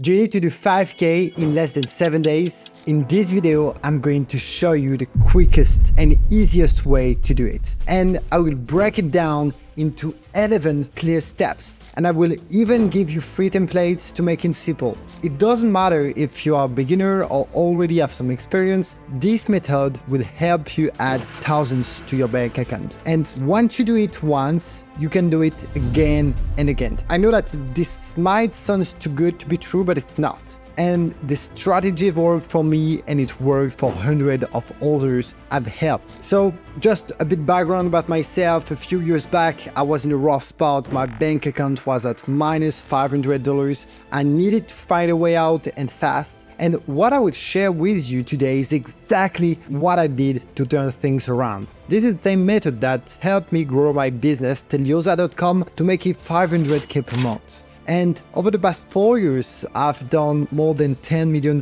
Do you need to do 5K in less than 7 days? In this video, I'm going to show you the quickest and easiest way to do it. And I will break it down into 11 clear steps. And I will even give you free templates to make it simple. It doesn't matter if you are a beginner or already have some experience, this method will help you add thousands to your bank account. And once you do it once, you can do it again and again. I know that this might sound too good to be true, but it's not. And the strategy worked for me and it worked for hundreds of others I've helped. So just a bit background about myself. A few years back, I was in a rough spot. My bank account was at minus $500. I needed to find a way out and fast. And what I would share with you today is exactly what I did to turn things around. This is the same method that helped me grow my business, Teliosa.com, to make it $500K per month. And over the past 4 years, I've done more than $10 million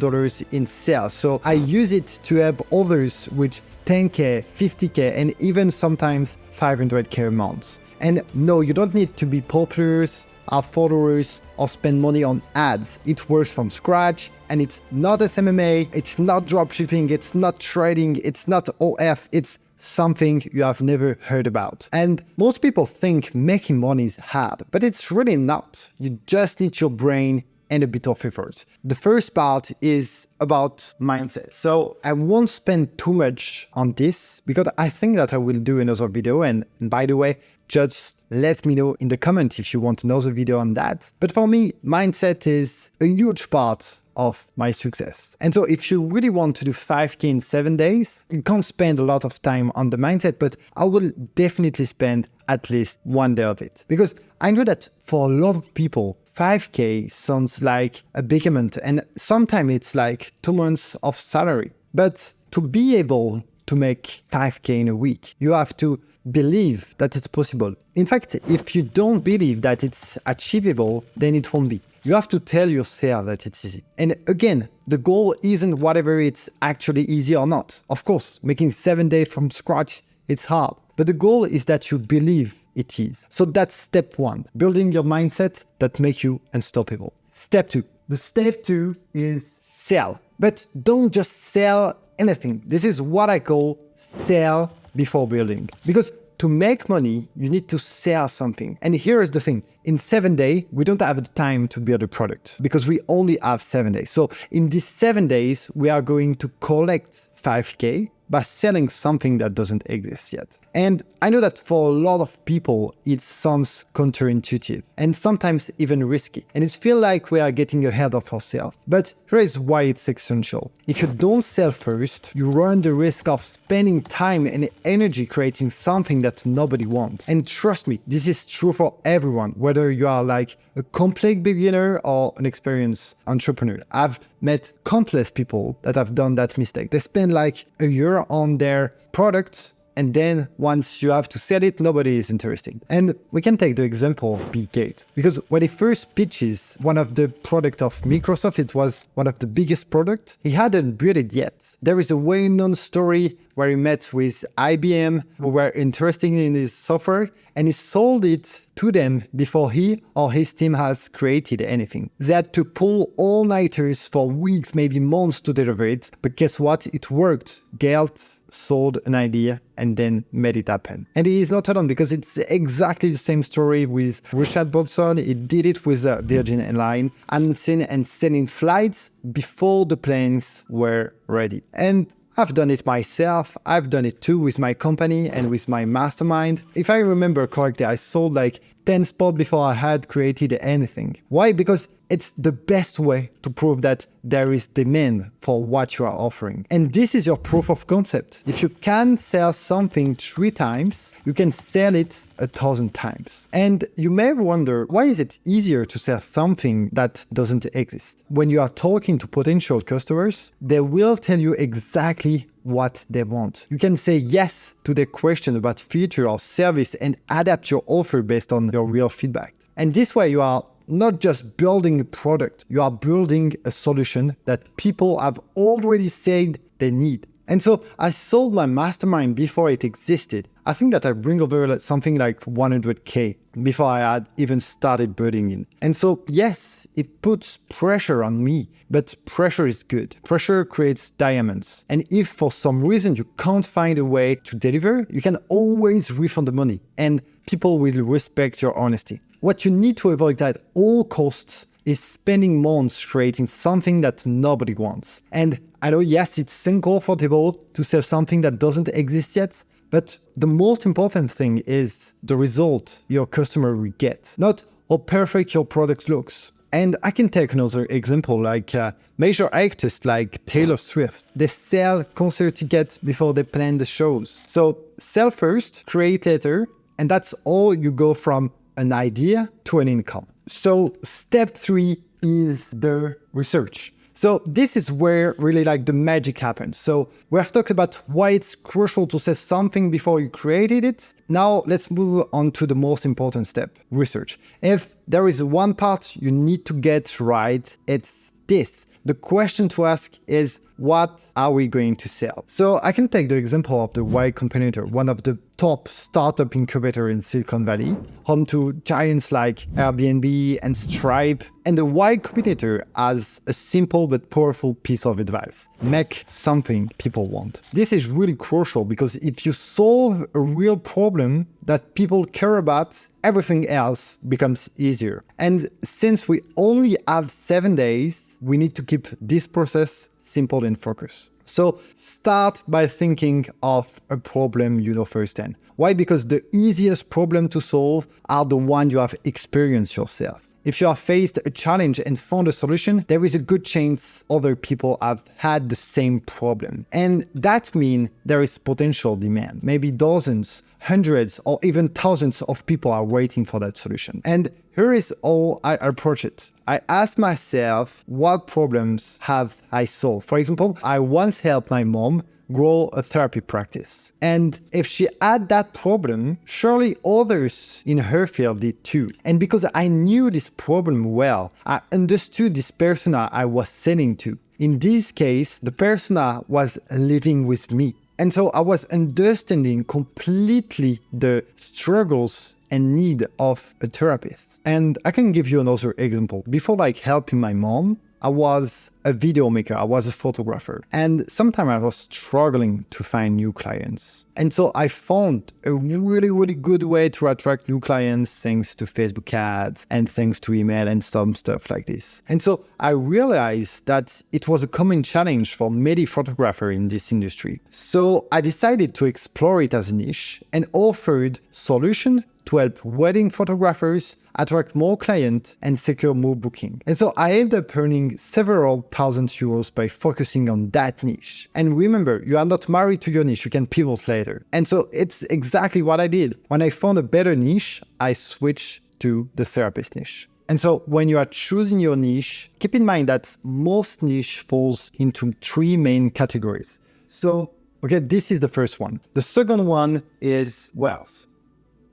in sales. So I use it to help others with 10K, 50K, and even sometimes 500K a month. And no, you don't need to be popular, have followers, or spend money on ads. It works from scratch, and it's not SMMA, it's not dropshipping, it's not trading, it's not OF, it's something you have never heard about. And most people think making money is hard, but it's really not. You just need your brain and a bit of effort. The first part is about mindset. So I won't spend too much on this because I think that I will do another video. And by the way, just let me know in the comment if you want another video on that. But for me, mindset is a huge part of my success. And so if you really want to do 5K in 7 days, you can't spend a lot of time on the mindset, but I will definitely spend at least 1 day of it. Because I know that for a lot of people, 5K sounds like a big amount, and sometimes it's like 2 months of salary. But to be able to make 5K in a week, you have to believe that it's possible. In fact, if you don't believe that it's achievable, then it won't be. You have to tell yourself that it's easy. And again, the goal isn't whatever it's actually easy or not. Of course, making 7 days from scratch, it's hard. But the goal is that you believe it is. So that's step 1, building your mindset that makes you unstoppable. Step 2. The step 2 is sell. But don't just sell anything. This is what I call sell before building. Because to make money, you need to sell something. And here is the thing. In 7 days, we don't have the time to build a product because we only have 7 days. So in these 7 days, we are going to collect 5K by selling something that doesn't exist yet. And I know that for a lot of people, it sounds counterintuitive and sometimes even risky. And it feels like we are getting ahead of ourselves. But here is why it's essential. If you don't sell first, you run the risk of spending time and energy creating something that nobody wants. And trust me, this is true for everyone, whether you are like a complete beginner or an experienced entrepreneur. I've met countless people that have done that mistake. They spend like a year on their product, and then once you have to sell it, nobody is interested. And we can take the example of Bill Gates, because when he first pitches one of the product of Microsoft, it was one of the biggest products. He hadn't built it yet. There is a well-known story where he met with IBM, who were interested in his software, and he sold it to them before he or his team has created anything. They had to pull all-nighters for weeks, maybe months to deliver it, but guess what? It worked. Gates sold an idea and then made it happen. And he is not alone, because it's exactly the same story with Richard Branson. He did it with Virgin Airlines, announcing and selling flights before the planes were ready. And I've done it myself. I've done it too with my company and with my mastermind. If I remember correctly, I sold like 10 spots before I had created anything. Why? Because it's the best way to prove that there is demand for what you are offering. And this is your proof of concept. If you can sell something 3 times, you can sell it 1,000 times. And you may wonder, why is it easier to sell something that doesn't exist? When you are talking to potential customers, they will tell you exactly what they want. You can say yes to their question about feature or service and adapt your offer based on your real feedback. And this way you are not just building a product, you are building a solution that people have already said they need. And so I sold my mastermind before it existed. I think that I bring over something like 100K before I had even started birding in. And so, yes, it puts pressure on me, but pressure is good. Pressure creates diamonds. And if for some reason you can't find a way to deliver, you can always refund the money and people will respect your honesty. What you need to avoid at all costs is spending months creating something that nobody wants. And I know, yes, it's uncomfortable to sell something that doesn't exist yet, but the most important thing is the result your customer will get, not how perfect your product looks. And I can take another example, like major artists like Taylor Swift. They sell concert tickets before they plan the shows. So sell first, create later, and that's all you go from an idea to an income. So step 3 is the research. So this is where really like the magic happens. So we have talked about why it's crucial to say something before you created it. Now let's move on to the most important step, research. If there is one part you need to get right, it's this. The question to ask is, what are we going to sell? So I can take the example of the Y Combinator, one of the top startup incubator in Silicon Valley, home to giants like Airbnb and Stripe. And the Y Combinator has a simple but powerful piece of advice: make something people want. This is really crucial because if you solve a real problem that people care about, everything else becomes easier. And since we only have 7 days, we need to keep this process simple and focused. So start by thinking of a problem you know firsthand. Why? Because the easiest problem to solve are the ones you have experienced yourself. If you have faced a challenge and found a solution, there is a good chance other people have had the same problem. And that means there is potential demand. Maybe dozens, hundreds, or even thousands of people are waiting for that solution. And here is how I approach it. I ask myself, what problems have I solved? For example, I once helped my mom grow a therapy practice. And if she had that problem, surely others in her field did too. And because I knew this problem well, I understood this persona I was selling to. In this case, the persona was living with me. And so I was understanding completely the struggles and need of a therapist. And I can give you another example. Before helping my mom, I was a video maker, I was a photographer, and sometimes I was struggling to find new clients. And so I found a really good way to attract new clients thanks to Facebook ads and thanks to email and some stuff like this. And so I realized that it was a common challenge for many photographers in this industry. So I decided to explore it as a niche and offered solutions to help wedding photographers attract more clients and secure more booking. And so I ended up earning several thousand euros by focusing on that niche. And remember, you are not married to your niche, you can pivot later. And so it's exactly what I did. When I found a better niche, I switched to the therapist niche. And so when you are choosing your niche, keep in mind that most niche falls into 3 main categories. So, okay, this is the first one. The second one is wealth.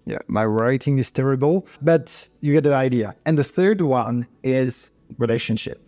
Yeah, my writing is terrible, but you get the idea. And the third one is relationship.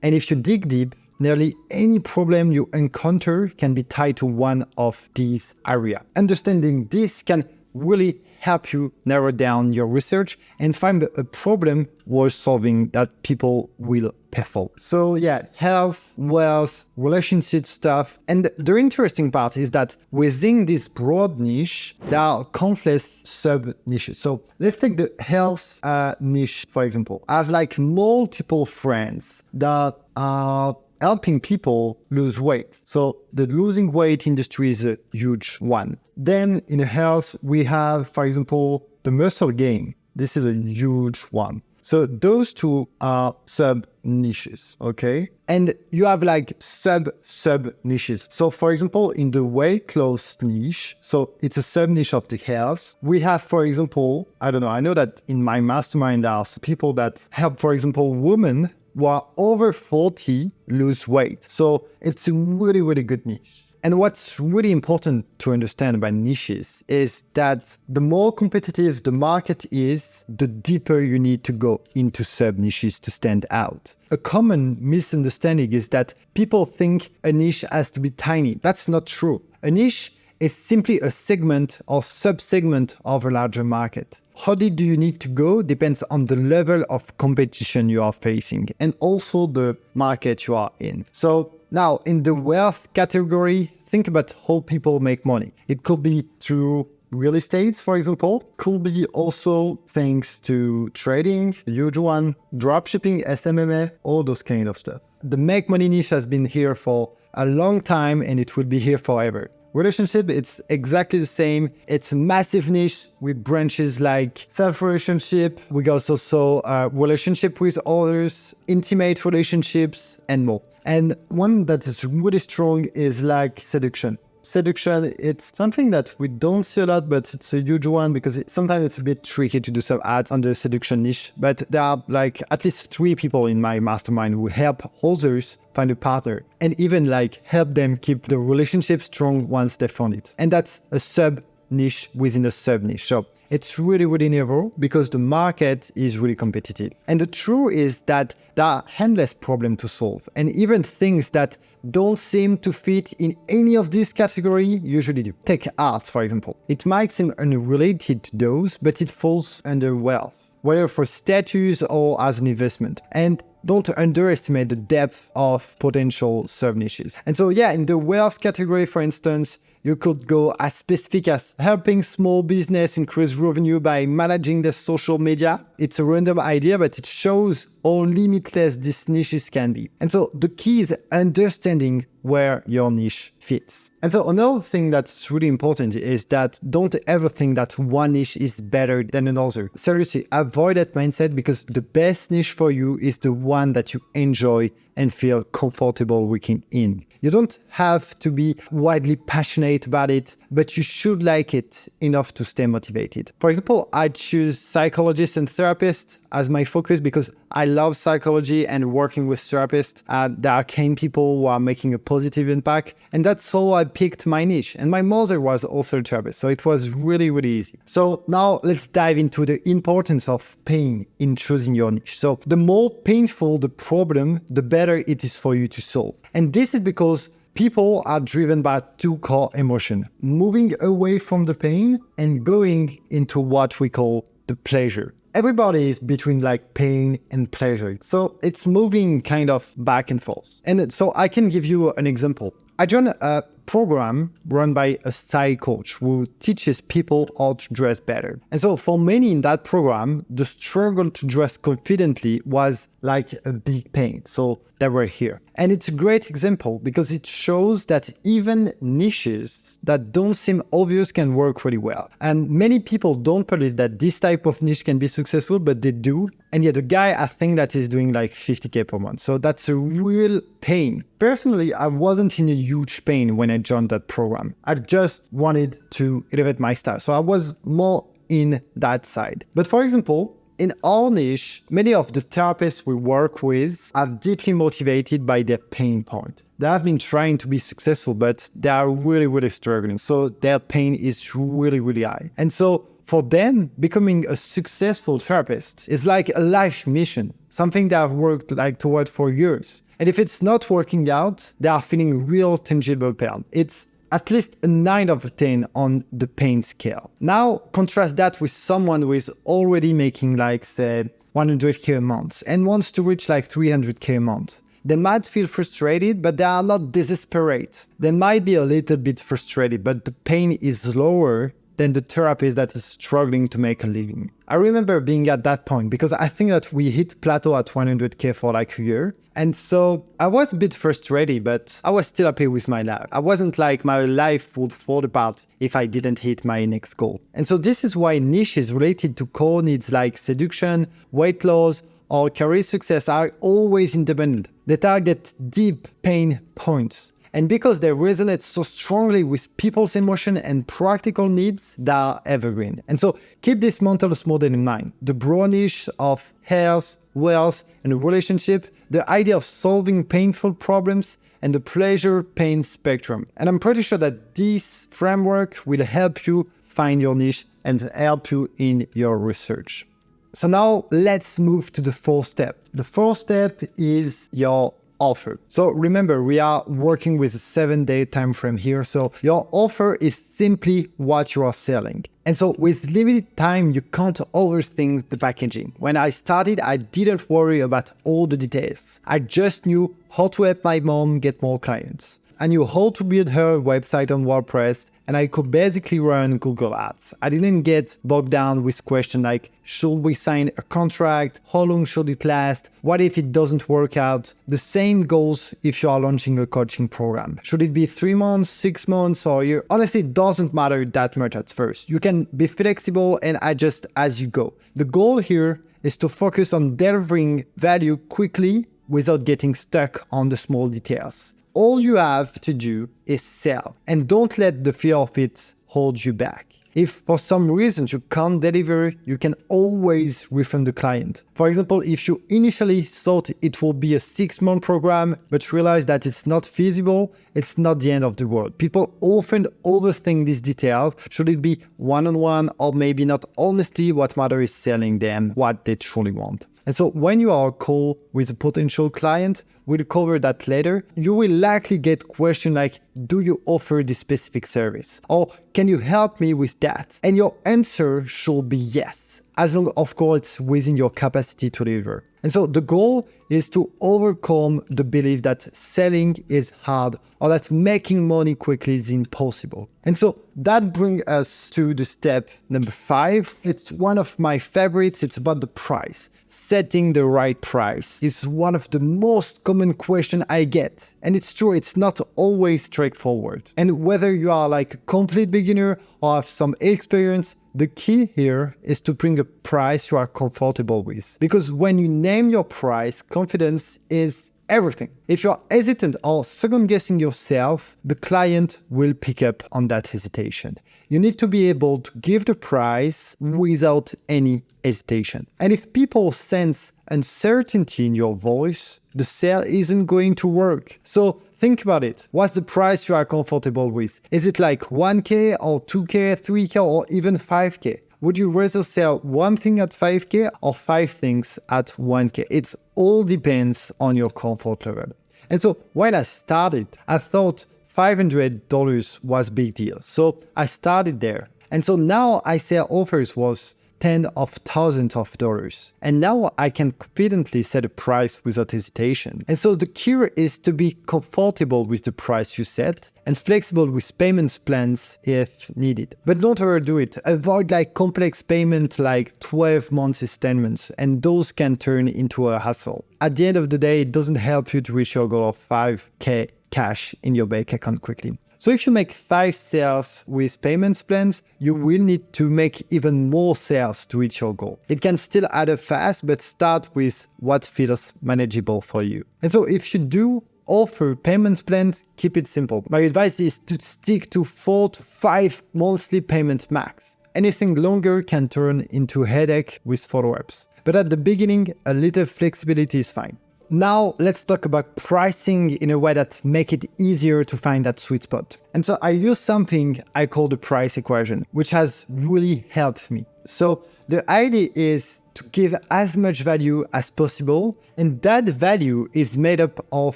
And if you dig deep, nearly any problem you encounter can be tied to one of these areas. Understanding this can really help you narrow down your research and find a problem worth solving that people will pay for. So yeah, health, wealth, relationship stuff. And the interesting part is that within this broad niche, there are countless sub-niches. So let's take the health niche, for example. I have multiple friends that are helping people lose weight. So the losing weight industry is a huge one. Then in health, we have, for example, the muscle gain. This is a huge one. So those two are sub-niches, okay? And you have sub-niches. So for example, in the weight loss niche, so it's a sub-niche of the health. We have, for example, I know that in my mastermind there are people that help, for example, women who are over 40 lose weight. So it's a really good niche. And what's really important to understand about niches is that the more competitive the market is, the deeper you need to go into sub-niches to stand out. A common misunderstanding is that people think a niche has to be tiny. That's not true. A niche is simply a segment or sub-segment of a larger market. How deep do you need to go depends on the level of competition you are facing and also the market you are in. So now in the wealth category, think about how people make money. It could be through real estate, for example, could be also thanks to trading, the usual one, dropshipping, SMMA, all those kind of stuff. The make money niche has been here for a long time and it will be here forever. Relationship, it's exactly the same. It's a massive niche with branches like self-relationship. We also saw relationship with others, intimate relationships, and more. And one that is really strong is like seduction. Seduction, it's something that we don't see a lot, but it's a huge one because sometimes it's a bit tricky to do some ads on the seduction niche. But there are like at least 3 people in my mastermind who help others find a partner and even like help them keep the relationship strong once they found it. And that's a sub niche within a sub niche. So it's really, really narrow because the market is really competitive. And the truth is that there are endless problems to solve. And even things that don't seem to fit in any of these categories usually do. Take art, for example. It might seem unrelated to those, but it falls under wealth, whether for status or as an investment. And don't underestimate the depth of potential sub-niches. And so, yeah, in the wealth category, for instance, you could go as specific as helping small business increase revenue by managing their social media. It's a random idea, but it shows how limitless these niches can be. And so the key is understanding where your niche fits. And so another thing that's really important is that don't ever think that one niche is better than another. Seriously, avoid that mindset because the best niche for you is the one that you enjoy and feel comfortable working in. You don't have to be widely passionate about it, but you should like it enough to stay motivated. For example, I choose psychologists and therapists as my focus because I love psychology and working with therapists. There are kind people who are making a positive impact, and that's how I picked my niche. And my mother was also a therapist, so it was really, really easy. So now let's dive into the importance of pain in choosing your niche. So the more painful the problem, the better it is for you to solve. And this is because people are driven by 2 core emotions, moving away from the pain and going into what we call the pleasure. Everybody is between like pain and pleasure. So it's moving kind of back and forth. And so I can give you an example. I joined a program run by a style coach who teaches people how to dress better. And so for many in that program, the struggle to dress confidently was like a big pain. So they were here. And it's a great example because it shows that even niches that don't seem obvious can work really well. And many people don't believe that this type of niche can be successful, but they do. And yet the guy, I think that is doing like 50K per month. So that's a real pain. Personally, I wasn't in a huge pain when I joined that program. I just wanted to elevate my style. So I was more in that side. But for example, in our niche, many of the therapists we work with are deeply motivated by their pain point. They have been trying to be successful, but they are really, really struggling. So their pain is really, really high. And so for them, becoming a successful therapist is like a life mission, something they have worked like toward for years. And if it's not working out, they are feeling real tangible pain. It's at least a 9 out of 10 on the pain scale. Now, contrast that with someone who is already making like, say, 100K a month and wants to reach like 300K a month. They might feel frustrated, but they are not desperate. They might be a little bit frustrated, but the pain is lower than the therapist that is struggling to make a living. I remember being at that point because I think that we hit plateau at 100K for like a year. And so I was a bit frustrated, but I was still happy with my life. I wasn't like my life would fall apart if I didn't hit my next goal. And so this is why niches related to core needs like seduction, weight loss, or career success are always independent. They target deep pain points. And because they resonate so strongly with people's emotion and practical needs, they are evergreen. And so keep this mental model in mind. The broad niche of health, wealth, and relationship, the idea of solving painful problems, and the pleasure-pain spectrum. And I'm pretty sure that this framework will help you find your niche and help you in your research. So now let's move to the 4th step. The 4th step is your offer. So remember, we are working with a 7-day time frame here. So your offer is simply what you are selling. And so with limited time, you can't overthink the packaging. When I started, I didn't worry about all the details. I just knew how to help my mom get more clients. I knew how to build her website on WordPress, and I could basically run Google Ads. I didn't get bogged down with questions like, should we sign a contract? How long should it last? What if it doesn't work out? The same goes if you are launching a coaching program. Should it be 3 months, 6 months, or a year? Honestly, it doesn't matter that much at first. You can be flexible and adjust as you go. The goal here is to focus on delivering value quickly without getting stuck on the small details. All you have to do is sell, and don't let the fear of it hold you back. If for some reason you can't deliver, you can always refund the client. For example, if you initially thought it will be a 6-month program, but realize that it's not feasible, it's not the end of the world. People often overthink these details. Should it be one-on-one or maybe not? Honestly, what matters is selling them what they truly want. And so when you are on a call with a potential client, we'll cover that later, you will likely get questions like, do you offer this specific service? Or can you help me with that? And your answer should be yes, as long, of course, it's within your capacity to deliver. And so the goal is to overcome the belief that selling is hard or that making money quickly is impossible. And so that brings us to the step number 5. It's one of my favorites. It's about the price. Setting the right price is one of the most common questions I get. And it's true, it's not always straightforward. And whether you are like a complete beginner or have some experience, the key here is to bring a price you are comfortable with. Because when you name your price, confidence is everything. If you're hesitant or second guessing yourself, the client will pick up on that hesitation. You need to be able to give the price without any hesitation. And if people sense uncertainty in your voice, the sale isn't going to work. So think about it. What's the price you are comfortable with? Is it like 1K or 2K, 3K, or even 5K? Would you rather sell one thing at 5K or 5 things at 1K? It all depends on your comfort level. And so when I started, I thought $500 was a big deal. So I started there. And so now I sell offers was tens of thousands of dollars. And now I can confidently set a price without hesitation. And so the key is to be comfortable with the price you set and flexible with payments plans if needed. But don't overdo it. Avoid like complex payment like 12 months installments, and those can turn into a hassle. At the end of the day, it doesn't help you to reach your goal of 5K cash in your bank account quickly. So if you make 5 sales with payments plans, you will need to make even more sales to reach your goal. It can still add up fast, but start with what feels manageable for you. And so if you do offer payments plans, keep it simple. My advice is to stick to 4 to 5 monthly payment max. Anything longer can turn into a headache with follow-ups. But at the beginning, a little flexibility is fine. Now let's talk about pricing in a way that make it easier to find that sweet spot. And so I use something I call the price equation, which has really helped me. So the idea is to give as much value as possible, and that value is made up of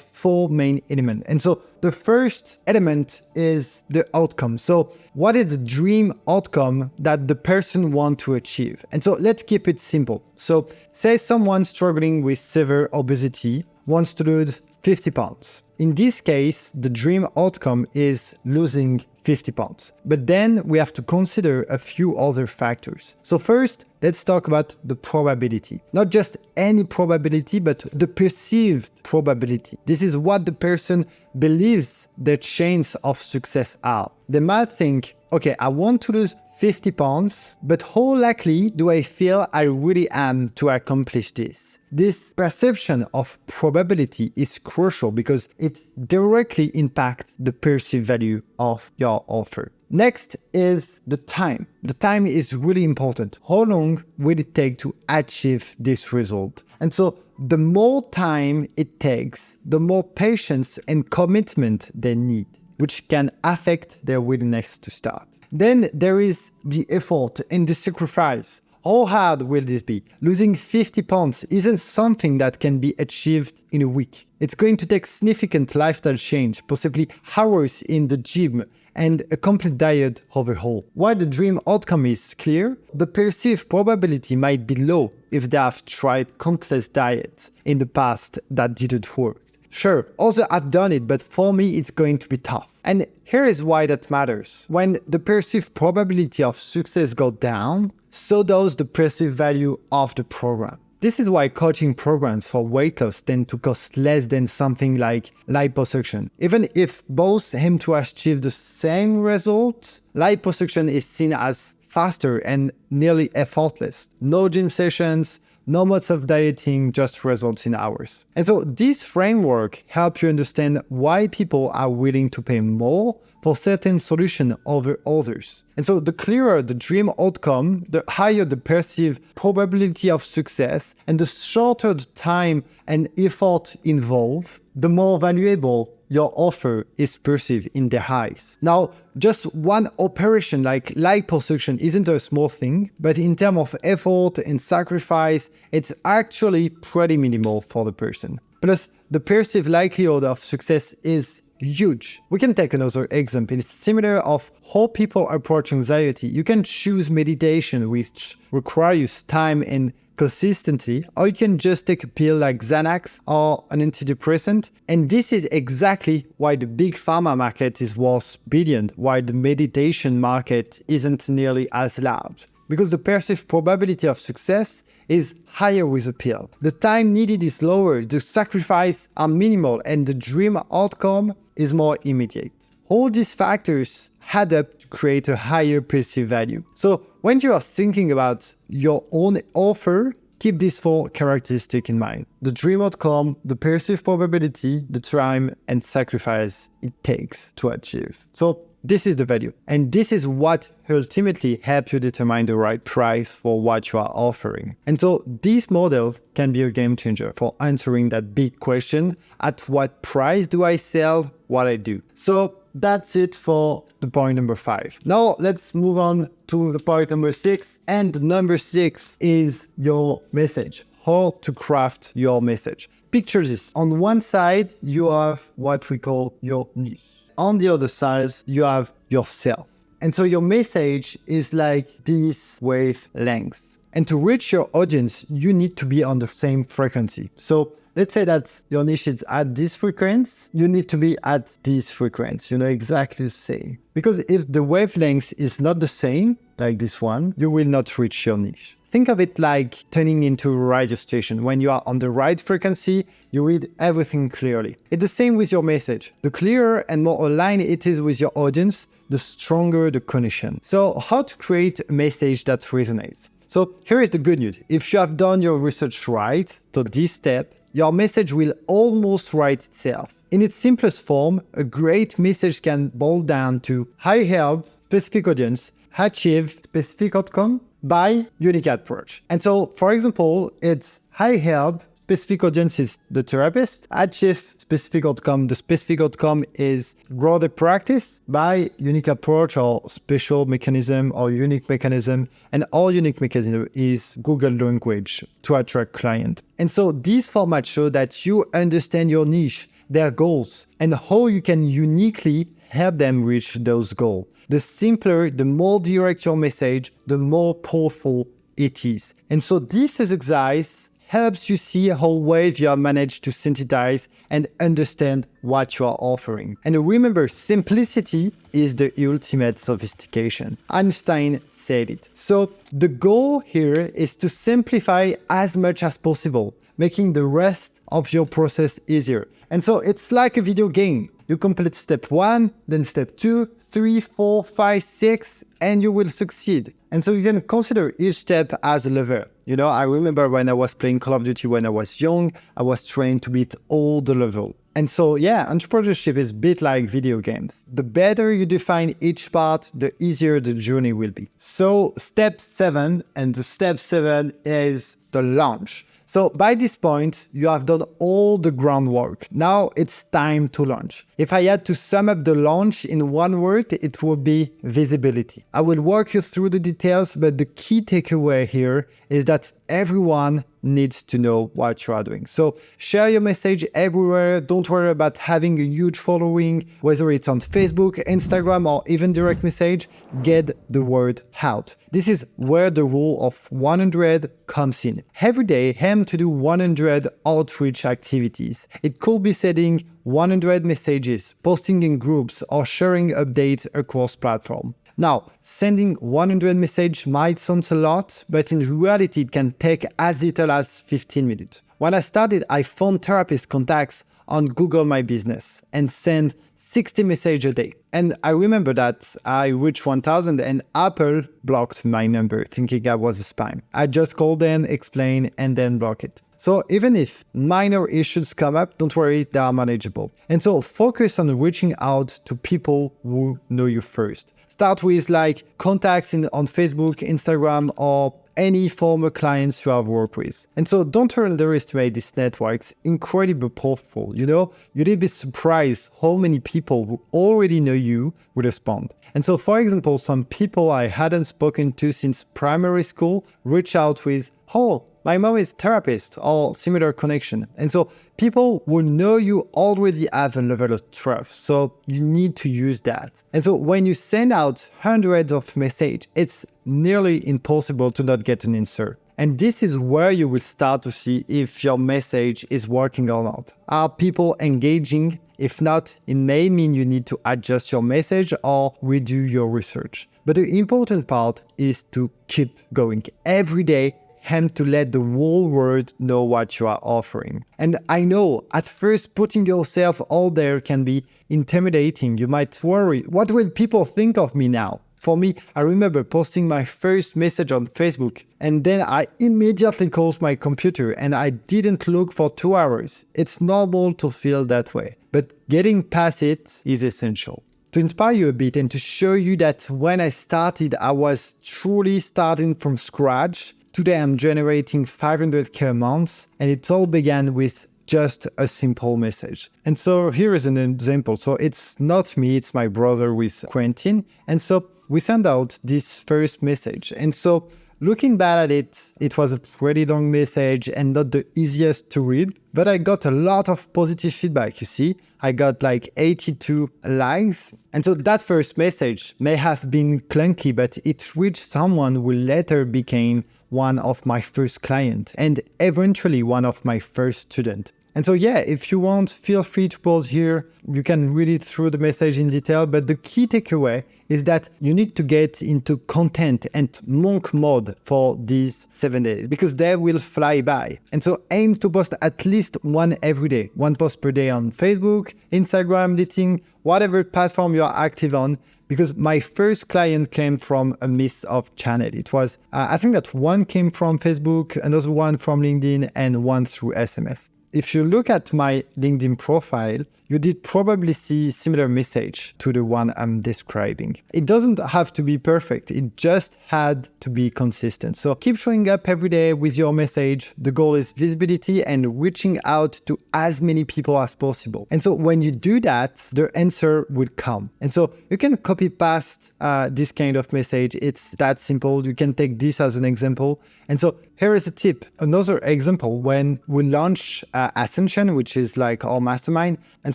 4 main elements. And so the first element is the outcome. So what is the dream outcome that the person wants to achieve? And so let's keep it simple. So say someone struggling with severe obesity wants to lose 50 pounds. In this case, the dream outcome is losing 50 pounds. But then we have to consider a few other factors. So first, let's talk about the probability. Not just any probability, but the perceived probability. This is what the person believes their chances of success are. They might think, okay, I want to lose 50 pounds, but how likely do I feel I really am to accomplish this? This perception of probability is crucial because it directly impacts the perceived value of your offer. Next is the time. The time is really important. How long will it take to achieve this result? And so the more time it takes, the more patience and commitment they need, which can affect their willingness to start. Then there is the effort and the sacrifice. How hard will this be? Losing 50 pounds isn't something that can be achieved in a week. It's going to take significant lifestyle change, possibly hours in the gym, and a complete diet overhaul. While the dream outcome is clear, the perceived probability might be low if they have tried countless diets in the past that didn't work. Sure, others have done it, but for me it's going to be tough. And here is why that matters. When the perceived probability of success goes down, so does the perceived value of the program. This is why coaching programs for weight loss tend to cost less than something like liposuction. Even if both aim to achieve the same results, liposuction is seen as faster and nearly effortless. No gym sessions, no modes of dieting, just results in hours. And so this framework helps you understand why people are willing to pay more for certain solutions over others. And so the clearer the dream outcome, the higher the perceived probability of success, and the shorter the time and effort involved, the more valuable your offer is perceived in their eyes. Now, just one operation like liposuction isn't a small thing, but in terms of effort and sacrifice, it's actually pretty minimal for the person. Plus, the perceived likelihood of success is huge. We can take another example. It's similar of how people approach anxiety. You can choose meditation, which requires time and consistency, or you can just take a pill like Xanax or an antidepressant. And this is exactly why the big pharma market is worth billions, while the meditation market isn't nearly as large. Because the perceived probability of success is higher with a pill. The time needed is lower, the sacrifices are minimal, and the dream outcome is more immediate. All these factors add up to create a higher perceived value. So when you are thinking about your own offer, keep these four characteristics in mind: the dream outcome, the perceived probability, the time and sacrifice it takes to achieve. So this is the value. And this is what ultimately helps you determine the right price for what you are offering. And so this model can be a game changer for answering that big question: at what price do I sell what I do? So that's it for the point number 5. Now let's move on to the point number 6. And number 6 is your message. How to craft your message. Picture this. On one side, you have what we call your niche. On the other side, you have yourself. And so your message is like this wavelength. And to reach your audience, you need to be on the same frequency. So let's say that your niche is at this frequency, you need to be at this frequency, exactly the same. Because if the wavelength is not the same, like this one, you will not reach your niche. Think of it like turning into a radio station. When you are on the right frequency, you read everything clearly. It's the same with your message. The clearer and more aligned it is with your audience, the stronger the connection. So how to create a message that resonates? So here is the good news. If you have done your research right, so this step, your message will almost write itself. In its simplest form, a great message can boil down to: I help specific audience achieve specific outcome by unique approach. And so, for example, it's I help specific audience is the therapist achieve specific outcome. The specific outcome is grow the practice by unique approach or special mechanism or unique mechanism. And all unique mechanism is Google language to attract client. And so these formats show that you understand your niche, their goals, and how you can uniquely help them reach those goals. The simpler, the more direct your message, the more powerful it is. And so this exercise helps you see how well you have managed to synthesize and understand what you are offering. And remember, simplicity is the ultimate sophistication. Einstein said it. So the goal here is to simplify as much as possible, making the rest of your process easier. And so it's like a video game. You complete step 1, then step 2, 3, 4, 5, 6, and you will succeed. And so you can consider each step as a level. I remember when I was playing Call of Duty when I was young, I was trained to beat all the levels. And so, entrepreneurship is a bit like video games. The better you define each part, the easier the journey will be. So step 7, and the step 7 is the launch. So by this point, you have done all the groundwork. Now it's time to launch. If I had to sum up the launch in one word, it would be visibility. I will walk you through the details, but the key takeaway here is that everyone needs to know what you are doing. So share your message everywhere. Don't worry about having a huge following, whether it's on Facebook, Instagram, or even direct message. Get the word out. This is where the rule of 100 comes in. Every day, aim to do 100 outreach activities. It could be sending 100 messages, posting in groups, or sharing updates across platforms. Now, sending 100 messages might sound a lot, but in reality, it can take as little as 15 minutes. When I started, I found therapist contacts on Google My Business and sent 60 messages a day. And I remember that I reached 1,000 and Apple blocked my number, thinking I was a spam. I just called them, explain, and then block it. So even if minor issues come up, don't worry, they are manageable. And so focus on reaching out to people who know you first. Start with like contacts on Facebook, Instagram, or any former clients you have worked with. And so don't underestimate this network. It's incredibly powerful. You'd be surprised how many people who already know you will respond. And so, for example, some people I hadn't spoken to since primary school reach out with, "Oh, my mom is a therapist," or similar connection. And so people who know you already have a level of trust. So you need to use that. And so when you send out hundreds of messages, it's nearly impossible to not get an answer. And this is where you will start to see if your message is working or not. Are people engaging? If not, it may mean you need to adjust your message or redo your research. But the important part is to keep going every day and to let the whole world know what you are offering. And I know at first putting yourself out there can be intimidating. You might worry, what will people think of me now? For me, I remember posting my first message on Facebook and then I immediately closed my computer and I didn't look for 2 hours. It's normal to feel that way, but getting past it is essential. To inspire you a bit and to show you that when I started, I was truly starting from scratch. Today I'm generating 500k a month, and it all began with just a simple message. And so here is an example. So it's not me, it's my brother with Quentin. And so we sent out this first message. And so looking back at it, it was a pretty long message and not the easiest to read, but I got a lot of positive feedback, you see. I got like 82 likes. And so that first message may have been clunky, but it reached someone who later became one of my first clients and eventually one of my first students. And so, yeah, if you want, feel free to pause here. You can read it through the message in detail, but the key takeaway is that you need to get into content and monk mode for these 7 days because they will fly by. And so aim to post at least one every day, one post per day on Facebook, Instagram, LinkedIn, whatever platform you are active on, because my first client came from a mix of channels. It was, I think that one came from Facebook, another one from LinkedIn, and one through SMS. If you look at my LinkedIn profile, you did probably see similar message to the one I'm describing. It doesn't have to be perfect. It just had to be consistent. So keep showing up every day with your message. The goal is visibility and reaching out to as many people as possible. And so when you do that, the answer will come. And so you can copy paste this kind of message. It's that simple. You can take this as an example. And so here is a tip. Another example, when we launched Ascension, which is like our mastermind. And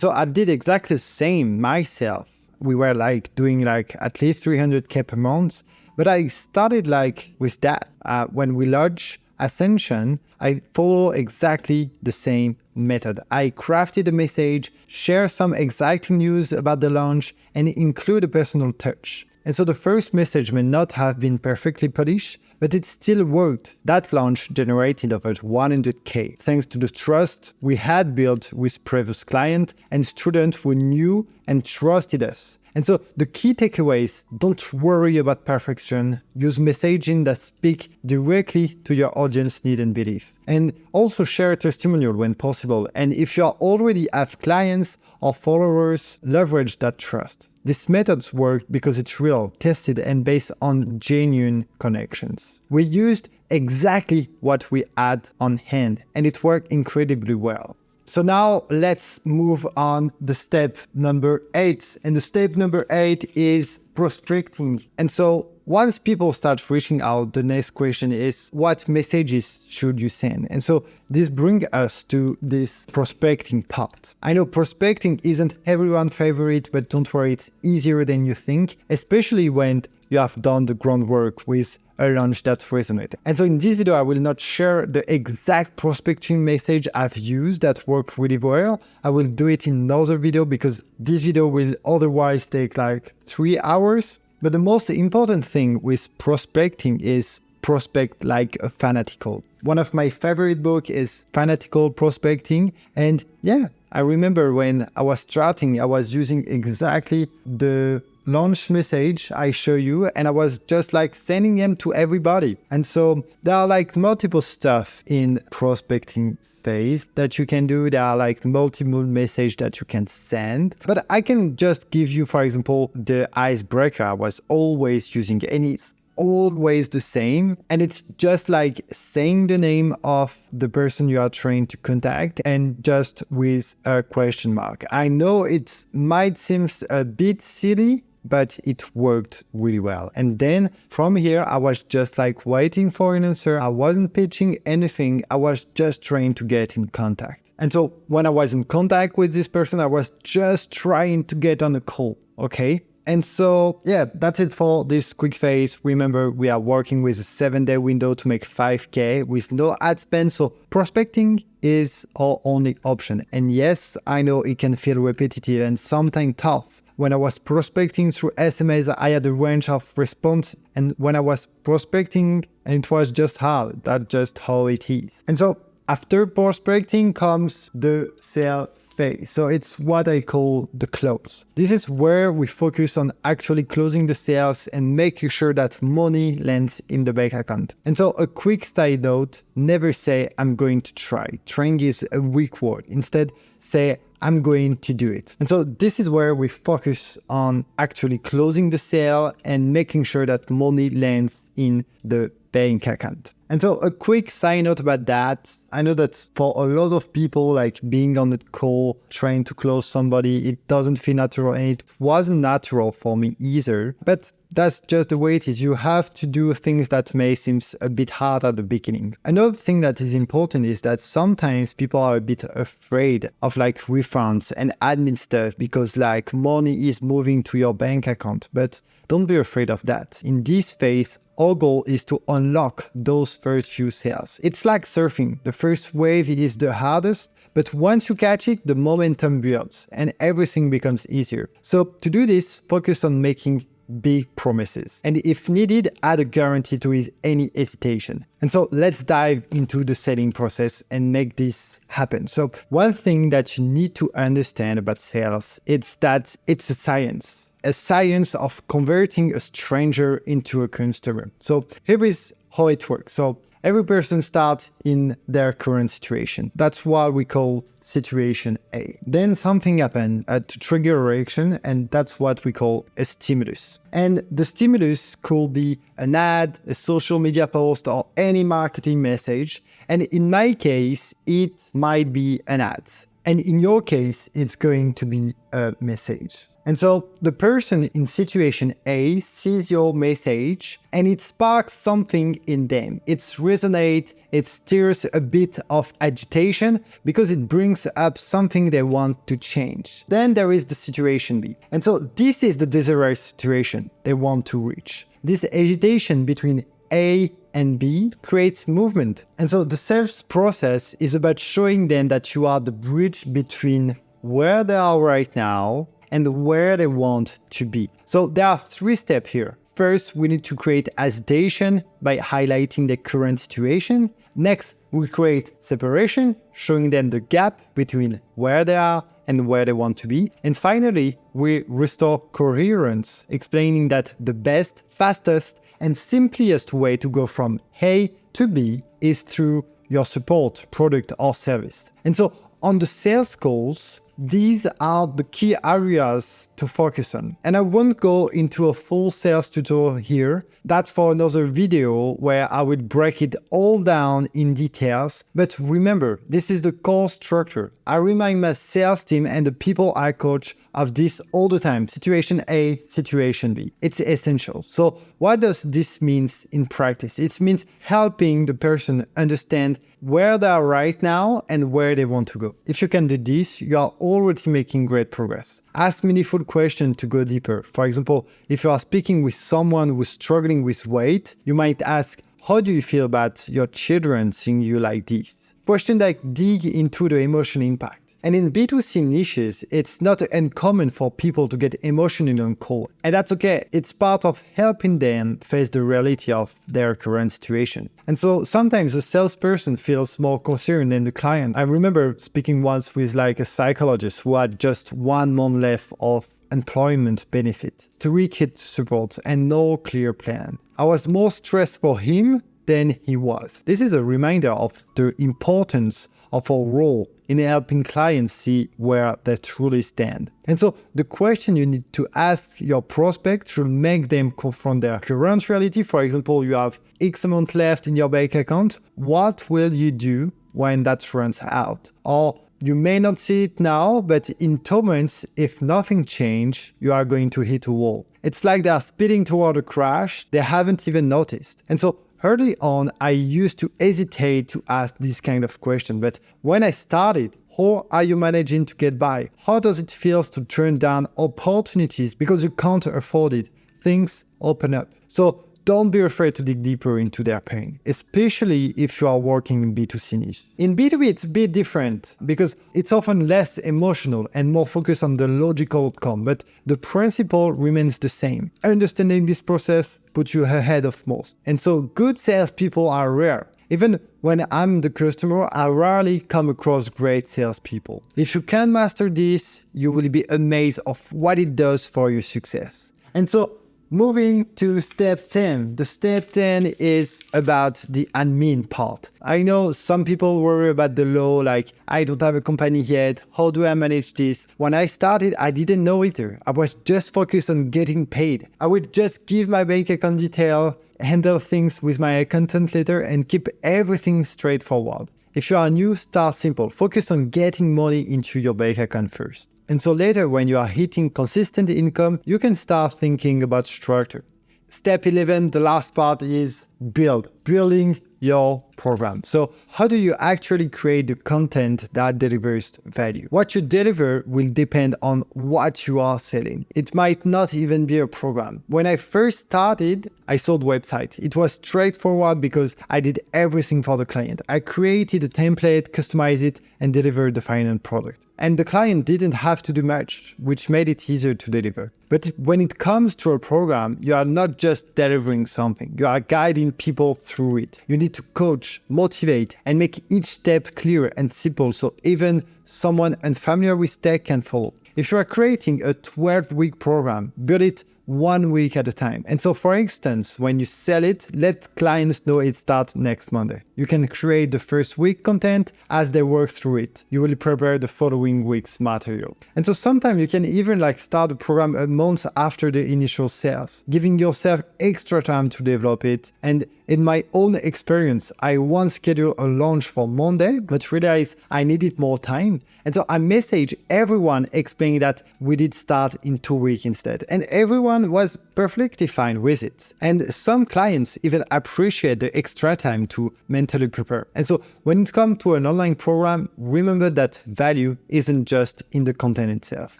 so I did exactly the same myself. We were like doing like at least 300k per month. But I started like with that. When we launched Ascension, I follow exactly the same method. I crafted a message, share some exciting news about the launch, and include a personal touch. And so the first message may not have been perfectly polished, but it still worked. That launch generated over 100k, thanks to the trust we had built with previous clients and students who knew and trusted us. And so the key takeaways: don't worry about perfection. Use messaging that speak directly to your audience need and belief. And also share a testimonial when possible. And if you already have clients or followers, leverage that trust. These methods work because it's real, tested, and based on genuine connections. We used exactly what we had on hand, and it worked incredibly well. So now let's move on to step number 8. And the step number 8 is prospecting. And so once people start reaching out, the next question is, what messages should you send? And so this brings us to this prospecting part. I know prospecting isn't everyone's favorite, but don't worry, it's easier than you think, especially when you have done the groundwork with a launch that resonates. And so in this video, I will not share the exact prospecting message I've used that worked really well. I will do it in another video because this video will otherwise take like 3 hours. But the most important thing with prospecting is prospect like a fanatical. One of my favorite books is Fanatical Prospecting. And yeah, I remember when I was starting, I was using exactly the launch message I show you, and I was just like sending them to everybody. And so there are like multiple stuff in prospecting phase that you can do. There are like multiple messages that you can send, but I can just give you, for example, the icebreaker I was always using, and it's always the same. And it's just like saying the name of the person you are trying to contact and just with a question mark. I know it might seem a bit silly, but it worked really well. And then from here, I was just like waiting for an answer. I wasn't pitching anything. I was just trying to get in contact. And so when I was in contact with this person, I was just trying to get on a call, okay? And so, yeah, that's it for this quick phase. Remember, we are working with a 7-day window to make 5K with no ad spend. So prospecting is our only option. And yes, I know it can feel repetitive and sometimes tough. When I was prospecting through SMS, I had a range of response. And when I was prospecting, and it was just hard. That's just how it is. And so after prospecting comes the sale phase. So it's what I call the close. This is where we focus on actually closing the sales and making sure that money lands in the bank account. And so a quick side note, never say I'm going to try. Trying is a weak word. Instead, say I'm going to do it. And so this is where we focus on actually closing the sale and making sure that money lands in the bank account. And so a quick side note about that. I know that for a lot of people, like being on the call, trying to close somebody, it doesn't feel natural, and it wasn't natural for me either. But that's just the way it is. You have to do things that may seem a bit hard at the beginning. Another thing that is important is that sometimes people are a bit afraid of like refunds and admin stuff because like money is moving to your bank account. But don't be afraid of that. In this phase, our goal is to unlock those first few sales. It's like surfing. The first wave is the hardest, but once you catch it, the momentum builds and everything becomes easier. So to do this, focus on making big promises. And if needed, add a guarantee to it any hesitation. And so let's dive into the selling process and make this happen. So one thing that you need to understand about sales is that it's a science of converting a stranger into a customer. So here is how it works. So every person starts in their current situation. That's what we call situation A. Then something happened to trigger a reaction, and that's what we call a stimulus. And the stimulus could be an ad, a social media post, or any marketing message. And in my case, it might be an ad. And in your case, it's going to be a message. And so the person in situation A sees your message and it sparks something in them. It resonates, it stirs a bit of agitation because it brings up something they want to change. Then there is the situation B. And so this is the desired situation they want to reach. This agitation between A and B creates movement. And so the sales process is about showing them that you are the bridge between where they are right now and where they want to be. So there are 3 steps here. First, we need to create hesitation by highlighting the current situation. Next, we create separation, showing them the gap between where they are and where they want to be. And finally, we restore coherence, explaining that the best, fastest, and simplest way to go from A to B is through your support, product, or service. And so on the sales calls, these are the key areas to focus on. And I won't go into a full sales tutorial here. That's for another video where I will break it all down in details. But remember, this is the core structure. I remind my sales team and the people I coach of this all the time. Situation A, situation B. It's essential. So what does this mean in practice? It means helping the person understand where they are right now and where they want to go. If you can do this, you are already making great progress. Ask meaningful questions to go deeper. For example, if you are speaking with someone who's struggling with weight, you might ask, how do you feel about your children seeing you like this? Questions like dig into the emotional impact. And in B2C niches, it's not uncommon for people to get emotionally on call. And that's okay. It's part of helping them face the reality of their current situation. And so sometimes the salesperson feels more concerned than the client. I remember speaking once with a psychologist who had just 1 month left of employment benefit, 3 kids support, and no clear plan. I was more stressed for him than he was. This is a reminder of the importance of our role in helping clients see where they truly stand. And so the question you need to ask your prospect should make them confront their current reality. For example, you have X amount left in your bank account. What will you do when that runs out? Or you may not see it now, but in 2 months, if nothing changes, you are going to hit a wall. It's like they're speeding toward a crash they haven't even noticed. And so early on, I used to hesitate to ask this kind of question, but when I started, how are you managing to get by? How does it feel to turn down opportunities because you can't afford it? Things open up. So don't be afraid to dig deeper into their pain, especially if you are working in B2C niche. In B2B, it's a bit different because it's often less emotional and more focused on the logical outcome, but the principle remains the same. Understanding this process puts you ahead of most. And so good salespeople are rare. Even when I'm the customer, I rarely come across great salespeople. If you can master this, you will be amazed of what it does for your success. And so moving to step 10. The step 10 is about the admin part. I know some people worry about the law, like, I don't have a company yet. How do I manage this? When I started, I didn't know either. I was just focused on getting paid. I would just give my bank account detail, handle things with my accountant later, and keep everything straightforward. If you are new, start simple. Focus on getting money into your bank account first. And so later, when you are hitting consistent income, you can start thinking about structure. Step 11, the last part, is building your program. So how do you actually create the content that delivers value? What you deliver will depend on what you are selling. It might not even be a program. When I first started, I sold websites. It was straightforward because I did everything for the client. I created a template, customized it, and delivered the final product. And the client didn't have to do much, which made it easier to deliver. But when it comes to a program, you are not just delivering something. You are guiding people through it. You need to coach, motivate, and make each step clear and simple so even someone unfamiliar with tech can follow. If you are creating a 12-week program, build it 1 week at a time. And so, for instance, when you sell it, let clients know it starts next Monday. You can create the first week content as they work through it. You will prepare the following week's material. And so sometimes you can even start the program a month after the initial sales, giving yourself extra time to develop it. And in my own experience, I once scheduled a launch for Monday, but realized I needed more time. And so I messaged everyone explaining that we did start in 2 weeks instead. And everyone was perfectly fine with it. And some clients even appreciate the extra time to mentally prepare. And so when it comes to an online program, remember that value isn't just in the content itself.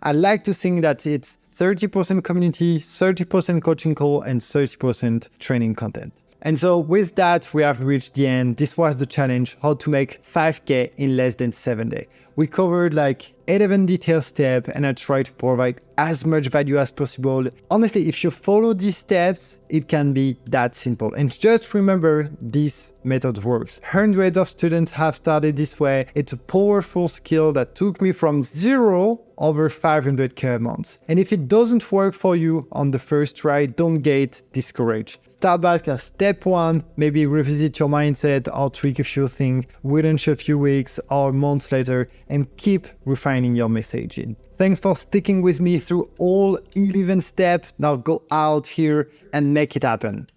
I like to think that it's 30% community, 30% coaching call, and 30% training content. And so with that, we have reached the end. This was the challenge, how to make 5K in less than 7 days. We covered 11 detailed steps, and I tried to provide as much value as possible. Honestly, if you follow these steps, it can be that simple. And just remember, this method works. Hundreds of students have started this way. It's a powerful skill that took me from 0 over 500K a month. And if it doesn't work for you on the first try, don't get discouraged. Start back at step 1, maybe revisit your mindset or tweak a few things, wait until a few weeks or months later, and keep refining signing your message in. Thanks for sticking with me through all 11 steps. Now go out here and make it happen.